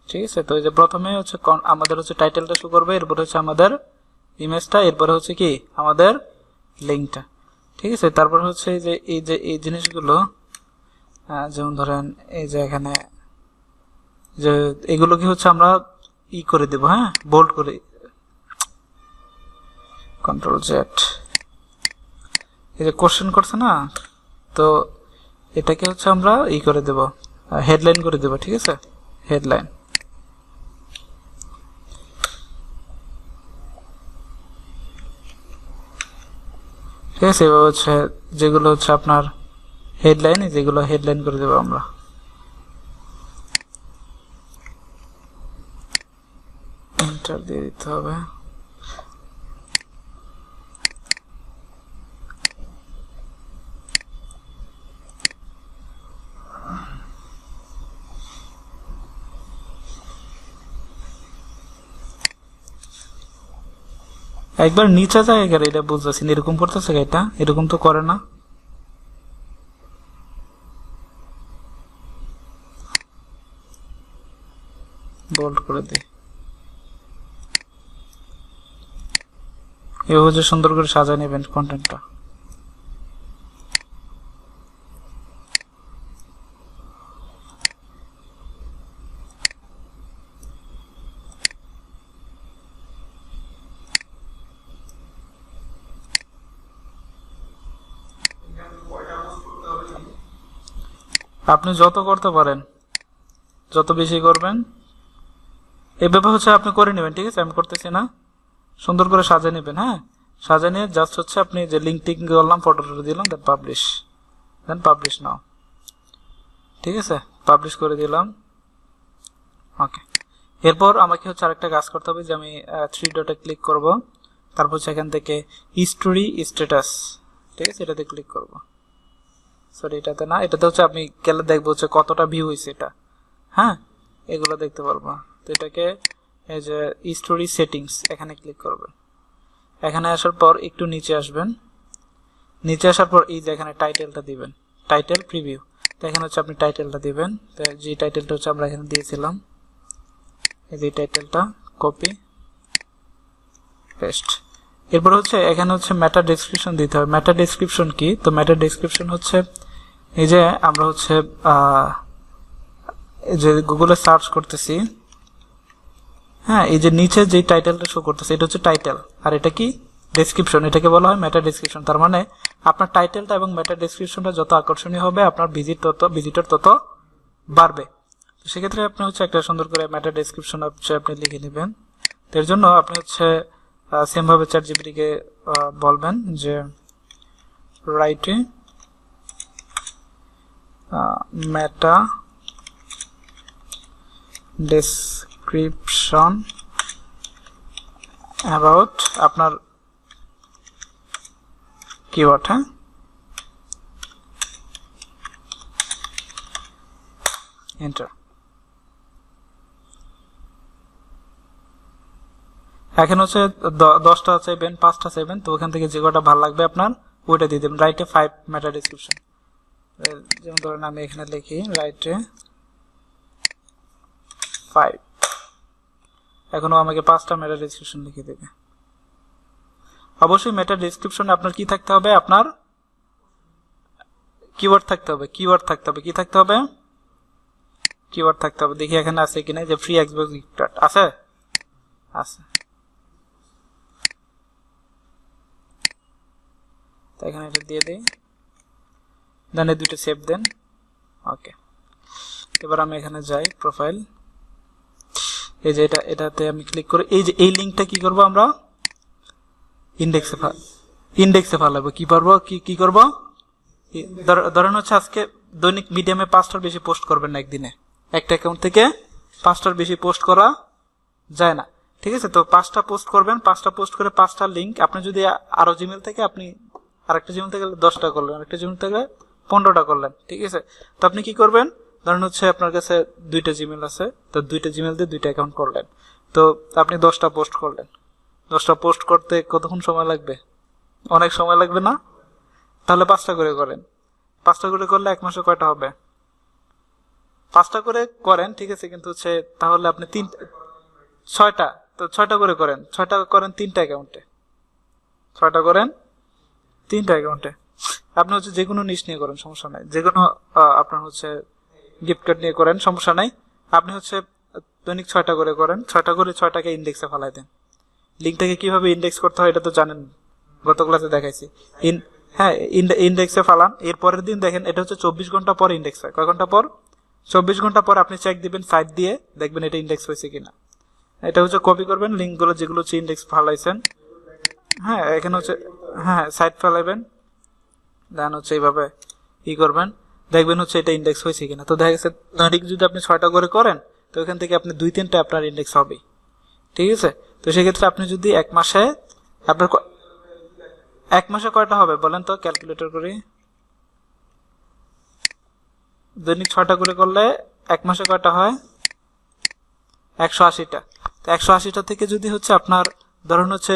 ঠিক আছে। তো এই যে প্রথমে হচ্ছে আমাদের হচ্ছে টাইটেলটা শো করবে, এরপর হচ্ছে আমাদের ইমেজটা, এরপরে হচ্ছে কি আমাদের লিঙ্কটা। ঠিক আছে, তারপর হচ্ছে এই জিনিসগুলো, যেমন ধরেন এই যে এখানে যে এগুলো কি হচ্ছে আমরা করে দেব। হ্যাঁ, বোল্ড করে, কন্ট্রোল জেড। এই যে কোশ্চেন করছে না, তো এটাকে হচ্ছে আমরা করে দেব, হেডলাইন করে দেব। ঠিক আছে, হেডলাইন। ঠিক আছে, এভাবে হচ্ছে যেগুলো হচ্ছে আপনার হেডলাইন, যেগুলো হেডলাইন করে দেব আমরা। এন্টার দিয়ে দিতে হবে। একবার নিচে যায়, এটা বুঝতেছি না, এরকম করতেছে এটা, এরকম তো করে না। বোল্ড করে দিই। এভাবে যে সুন্দর করে সাজায় নেবেন কন্টেন্টটা। আপনি যত করতে পারেন, যত বেশি করবেন, এভাবে হচ্ছে আপনি করে নেবেন। ঠিক আছে, আমি করতেছি না, সুন্দর করে সাজিয়ে নেবেন। হ্যাঁ, সাজিয়ে নিয়ে জাস্ট হচ্ছে আপনি যে লিঙ্ক টিঙ্ক করলাম, ফটোটা দিলাম, দেন পাবলিশ নাও। ঠিক আছে, পাবলিশ করে দিলাম। ওকে, এরপর আমাকে হচ্ছে আরেকটা কাজ করতে হবে, যে আমি 3 ডটে ক্লিক করব, তারপর হচ্ছে এখান থেকে স্টোরি স্ট্যাটাস, ঠিক আছে, এটাতে ক্লিক করব। সরি এটাতে না, এটাতে হচ্ছে আপনি গেলে দেখবো হচ্ছে কতটা ভিউ হয়েছে এটা। হ্যাঁ, এগুলো দেখতে পারবো। তো এটাকে এই যে স্টোরি সেটিংস এখানে ক্লিক করবেন। এখানে আসার পর একটু নিচে আসবেন, নিচে আসার পর এই যে এখানে টাইটেলটা দিবেন, টাইটেল প্রিভিউ। তো এখানে হচ্ছে আপনি টাইটেলটা দিবেন, তো যে টাইটেলটা হচ্ছে আমরা এখানে দিয়েছিলাম, এই যে টাইটেলটা কপি পেস্ট। এরপর হচ্ছে এখানে হচ্ছে মেটা ডেসক্রিপশন দিতে হবে। মেটা ডেসক্রিপশন কি? তো মেটা ডেসক্রিপশন হচ্ছে এই যে আমরা হচ্ছে এই যে গুগলে সার্চ করতেছি, হ্যাঁ, এই যে নিচে যে টাইটেলটা শো করতেছে এটা হচ্ছে টাইটেল, আর এটা কি ডেসক্রিপশন, এটাকে বলা হয় মেটা ডেসক্রিপশন। তার মানে আপনার টাইটেলটা এবং মেটা ডেসক্রিপশনটা যত আকর্ষণীয় হবে আপনার ভিজিটর তত বাড়বে। তো সেক্ষেত্রে আপনি হচ্ছে একটা সুন্দর করে মেটা ডেসক্রিপশন হচ্ছে আপনি লিখে নেবেন। তো এর জন্য আপনি হচ্ছে সেম ভাবে চ্যাটজিপিটিকে বলবেন যে রাইট মেটা ডেসক্রিপশন অ্যাবাউট আপনার কিওয়ার্ড, হ্যাঁ, এন্টার। এখন হচ্ছে 10টা চাইবেন, 5টা চাইবেন, তো ওখান থেকে যে কটা ভালো লাগবে আপনার ওইটা দিয়ে দেবেন। রাইটে 5 মেটা ডেসক্রিপশন, যেমন ধরেন আমি এখানে লিখি রাইটে 5, এখনো আমাকে 5টা মেটা ডেসক্রিপশন লিখে দেবে। অবশ্যই মেটা ডেসক্রিপশনে আপনার কি থাকতে হবে, আপনার কিওয়ার্ড থাকতে হবে, কিওয়ার্ড থাকতে হবে, কি থাকতে হবে, কিওয়ার্ড থাকতে হবে। দেখি এখানে আছে কিনা, যে ফ্রি এক্সবক্স গিফট কার্ড আছে, আছে। তো এখানে এটা দিয়ে দিই, দেন এই দুটো সেভ দেন। ওকে, এবার আমি এখানে যাই প্রোফাইল, এই যে এটাতে আমি ক্লিক করে এই যে এই লিঙ্কটা কি করব, আমরা ইন্ডেক্সে ফালাবো। কি পারবো, কি করব, ধরেন হচ্ছে আজকে দৈনিক মিডিয়ামে 5টার বেশি পোস্ট করবেন না একদিনে, একটা অ্যাকাউন্ট থেকে 5টার বেশি পোস্ট করা যায় না, ঠিক আছে। তো 5টা পোস্ট করবেন, 5টা পোস্ট করে 5টা লিঙ্ক, আপনি যদি আরো জিমেল থেকে আপনি আরেকটা জিমেল থেকে 10টা করলেন, আরেকটা জিমেল থেকে 15টা করলেন, ঠিক আছে। তো আপনি কি করবেন, ধরেন হচ্ছে আপনার কাছে 2টা জিমেল আছে, তো 2টা জিমেল দিয়ে 2টা অ্যাকাউন্ট করলেন, তো আপনি 10টা পোস্ট করলেন। 10টা পোস্ট করতে কতক্ষণ সময় লাগবে, অনেক সময় লাগবে না? তাহলে 5টা করে করেন, 5টা করে করলে 1 মাসে কয়টা হবে, 5টা করে করেন, ঠিক আছে। কিন্তু হচ্ছে তাহলে আপনি 6টা, তো 6টা করে করেন, 6টা করেন 3টা অ্যাকাউন্টে, 6টা করেন 3টা অ্যাকাউন্টে। আপনি হচ্ছে যে কোনো নিশ নিয়ে করেন, সমস্যা নাই, যে কোনো আপনার হচ্ছে গিফট কার্ড নিয়ে করেন, সমস্যা নাই। আপনি হচ্ছে দৈনিক 6টা করে করেন, 6টা করে 6টাকে ইন্ডেক্সে ফেলাই দেন। লিঙ্কটাকে কিভাবে ইন্ডেক্স করতে হয় এটা তো জানেন, গত ক্লাসে দেখাইছি। হ্যাঁ, ইন্ডেক্সে ফালান, এর পরের দিন দেখেন এটা হচ্ছে 24 ঘন্টা পর ইন্ডেক্স হয়। কয় ঘন্টা পর? 24 ঘন্টা পর আপনি চেক দিবেন সাইট দিয়ে, দেখবেন এটা ইন্ডেক্স হয়েছে কিনা। এটা হচ্ছে কপি করবেন লিঙ্কগুলো যেগুলো হচ্ছে ইন্ডেক্স ফালাইছেন, হ্যাঁ, এখানে হচ্ছে হ্যাঁ সাইট ফালাইবেন, দেন হচ্ছে এইভাবে ই করবেন, দেখবেন হচ্ছে এটা ইন্ডেক্স হয়েছে কিনা। তো দেখা গেছে দৈনিক যদি আপনি 6টা করে করেন, তো ওখান থেকে আপনি 2-3টা আপনার ইন্ডেক্স হবেই, ঠিক আছে। তো সেক্ষেত্রে আপনি যদি 1 মাসে আপনার 1 মাসে কয়টা হবে বলেন তো, ক্যালকুলেটর করি। দৈনিক 6টা করে করলে 1 মাসে কয়টা হয়, 180টা। তো 180টা থেকে যদি হচ্ছে আপনার ধরুন হচ্ছে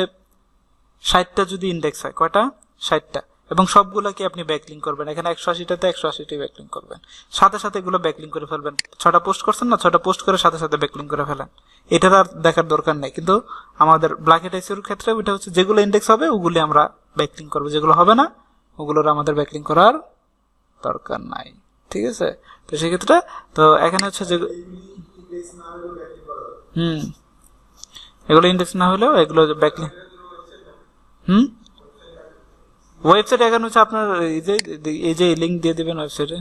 60টা যদি ইন্ডেক্স হয়, কয়টা, 60টা, এবং সবগুলোকে আপনি ব্যাকলিঙ্ক করবেন। এখানে 180টাতে 180টি ব্যাকলিঙ্ক করবেন, সাথে সাথে এগুলো ব্যাকলিঙ্ক করে ফেলবেন। 6টা পোস্ট করছেন না, 6টা পোস্ট করে সাথে সাথে ব্যাকলিঙ্ক করে ফেলেন, এটার আর দেখার দরকার নেই। কিন্তু আমাদের ব্ল্যাকেট আইসিওর ক্ষেত্রে ওইটা হচ্ছে যেগুলো ইন্ডেক্স হবে ওগুলি আমরা ব্যাকলিঙ্ক করবো, যেগুলো হবে না ওগুলোর আমাদের ব্যাকলিঙ্ক করার দরকার নাই, ঠিক আছে। তো সেক্ষেত্রে তো এখানে হচ্ছে যে এগুলো ইন্ডেক্স না হলেও এগুলো ব্যাকলিঙ্ক, ওয়েবসাইট এখন হচ্ছে আপনার এই যে লিঙ্ক দিয়ে দিবেন ওয়েবসাইটে,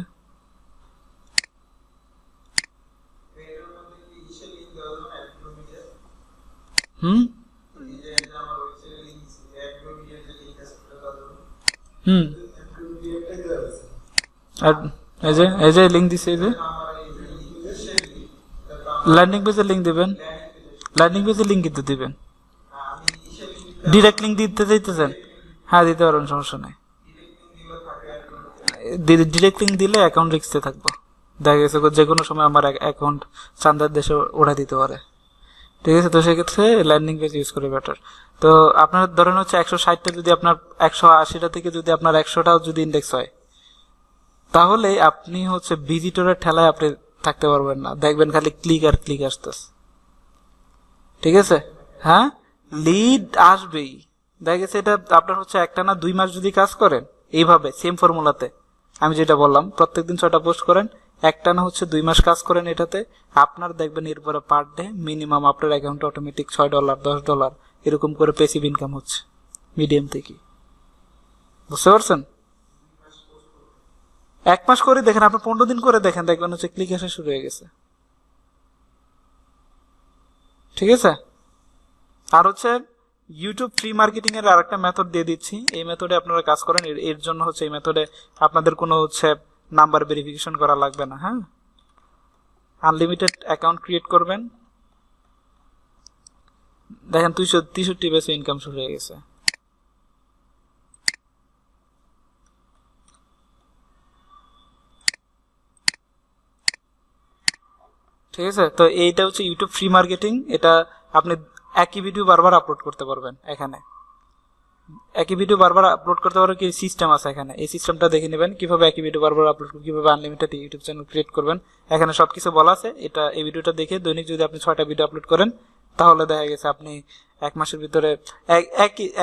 আর এই যে লিঙ্ক দিছে, এই যে ল্যান্ডিং পেজের লিঙ্ক দিবেন, ল্যান্ডিং পেজের লিঙ্ক কিন্তু দিবেন। ডিরেক্ট লিঙ্ক দিতে চাইতেছেন, হ্যাঁ দিতে পারবেন, সমস্যা নাই। ডিরেক্ট লিঙ্ক দিলে অ্যাকাউন্ট রিস্কে থাকবো, দেখা গেছে যে কোনো সময় আমার অ্যাকাউন্ট চান্দার দেশে ওড়া দিতে পারে। ঠিক আছে, তো সেক্ষেত্রে ল্যান্ডিং পেজ ইউজ করে বেটার। তো আপনার ধরেন হচ্ছে 160টা যদি আপনার 180টা থেকে যদি আপনার 100টাও যদি ইন্ডেক্স হয়, তাহলে আপনি হচ্ছে ভিজিটরের ঠেলায় আপনি থাকতে পারবেন না, দেখবেন খালি ক্লিক আর ক্লিক আসতেছে। ঠিক আছে, হ্যাঁ, লিড আসবেই। দেখা গেছে এটা আপনার হচ্ছে একটা না 2 মাস যদি কাজ করেন এইভাবে সেম ফর্মুলাতে, আমি যেটা বললাম প্রত্যেকদিন 6টা পোস্ট করেন, একটা না হচ্ছে 2 মাস কাজ করেন এটাতে, আপনার দেখবেন এরপরে পার ডে মিনিমাম আপনার অ্যাকাউন্টে অটোমেটিক $6 $10 এরকম করে প্যাসিভ ইনকাম হচ্ছে মিডিয়াম থেকে। বুঝতে পারছেন? 1 মাস করে দেখেন, আপনি 15 দিন করে দেখেন, দেখবেন হচ্ছে ক্লিক আসা শুরু হয়ে গেছে। ঠিক আছে, আর হচ্ছে ইউটিউব ফ্রি মার্কেটিং এর আরেকটা মেথড দিয়ে দিচ্ছি, এই মেথডে আপনারা কাজ করেন। এর জন্য হচ্ছে এই মেথডে আপনাদের কোনো হচ্ছে নাম্বার ভেরিফিকেশন করা লাগবে না। হ্যাঁ, আনলিমিটেড অ্যাকাউন্ট ক্রিয়েট করবেন, দেখেন 263 বেসে ইনকাম শুরু হয়ে গেছে। ঠিক আছে, তো এইটা হচ্ছে ইউটিউব ফ্রি মার্কেটিং। এটা আপনি একই ভিডিও বারবার আপলোড করতে পারবেন। এখানে একই ভিডিও বারবার আপলোড করতে পারবেন, কি সিস্টেম আছে এখানে, এই সিস্টেমটা দেখে নেবেন কিভাবে একই ভিডিও বারবার আপলোড করবেন, কিভাবে আনলিমিটেড ইউটিউব চ্যানেল ক্রিয়েট করবেন। এখানে সবকিছু বলা আছে। এটা এই ভিডিওটা দেখে দৈনিক যদি আপনি 6টা ভিডিও আপলোড করেন, তাহলে দেখা গেছে আপনি 1 মাসের ভিতরে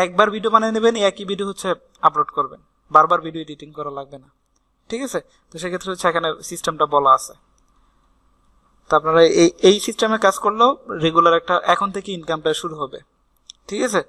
একবার ভিডিও বানিয়ে নেবেন, একই ভিডিও হচ্ছে আপলোড করবেন, বারবার ভিডিও এডিটিং করা লাগবে না। ঠিক আছে, তো সেক্ষেত্রে হচ্ছে এখানে সিস্টেমটা বলা আছে। তো আপনারা এই সিস্টেমে কাজ করলেও রেগুলার একটা এখন থেকে ইনকামটা শুরু হবে। ঠিক আছে,